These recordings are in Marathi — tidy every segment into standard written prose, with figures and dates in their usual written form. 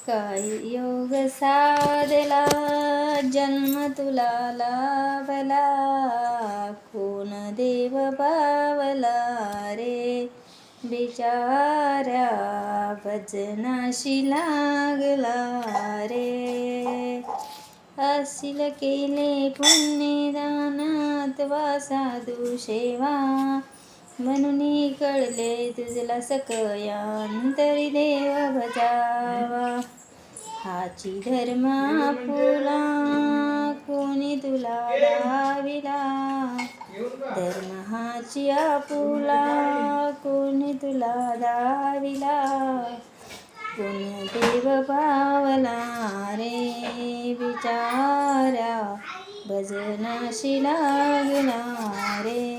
काही योग साधला जन्म तुला लाभला, कोण देव पावला रे बिचाऱ्या, भजनाशी लागला रे. असिल केले पुण्यदानात वा साधू सेवा, म्हणून कळले तुझला सकयांतरी देव भजावा. हाची धर्म आपुला कोणी तुला लाविला, धर्म हाची आपुला कोणी तुला दाविला, कोण देव पावला रे बिचारा, भजनाशी लागला रे.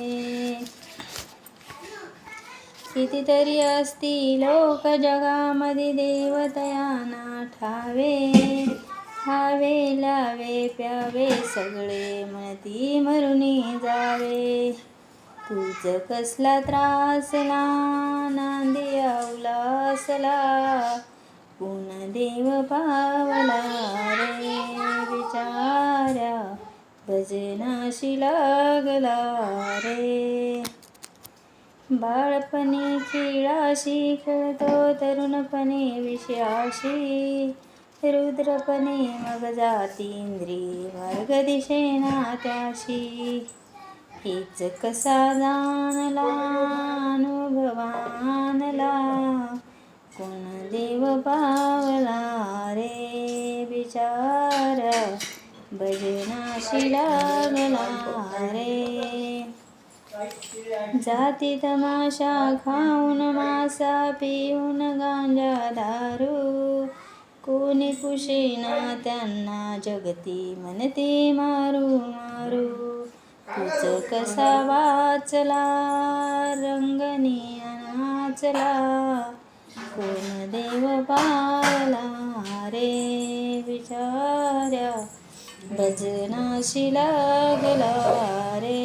कितीतरी असती लोक जगामध्ये देवतयांना ठावे, खावे लावे प्यावे सगळे म्हणती मरुनी जावे. तुझ कसला त्रासला नांदिया उलासला, कोण देव पावला रे बिचाऱ्या, भजनाशी लागला रे. बाळपणी खेळाशी खेळतो, तरुणपणे विषयाशी, रुद्रपणे मग जाती इंद्रिय मार्ग दिशेना त्याशी. हेच कसा जाणला अनुभवानला, कोण देव पावला रे बिचारा, भजनाशी लागला रे. जाती तमाशा खाऊन मासा पिऊन गांजा दारू, कोणी कुशेना त्यांना जगती म्हणते मारू मारू. तुझ कसा वाचला रंगनी नाचला, कोण देव पावला रे बिचाऱ्या, भजनाशी लागला रे.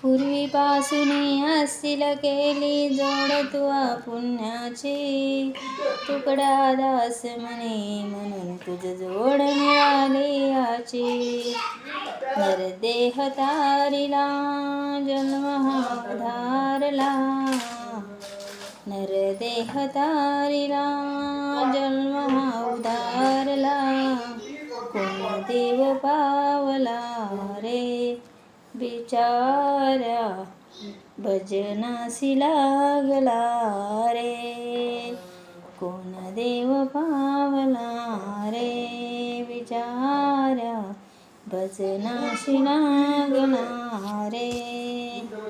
पूर्वीपासून असिल केली जोड तुआ पुण्याची, तुकडा दास म्हणे म्हणून तुझ जोड मिळाली याची. नरदेह तारिला जन्म हा उधारला, नरदेह तारिला जन्म हा उधारला, कोण देव पावला रे बिचाऱ्या, भजनाशी लागला रे. कोण देव पावला रे बिचाऱ्या, भजनाशी लागला रे.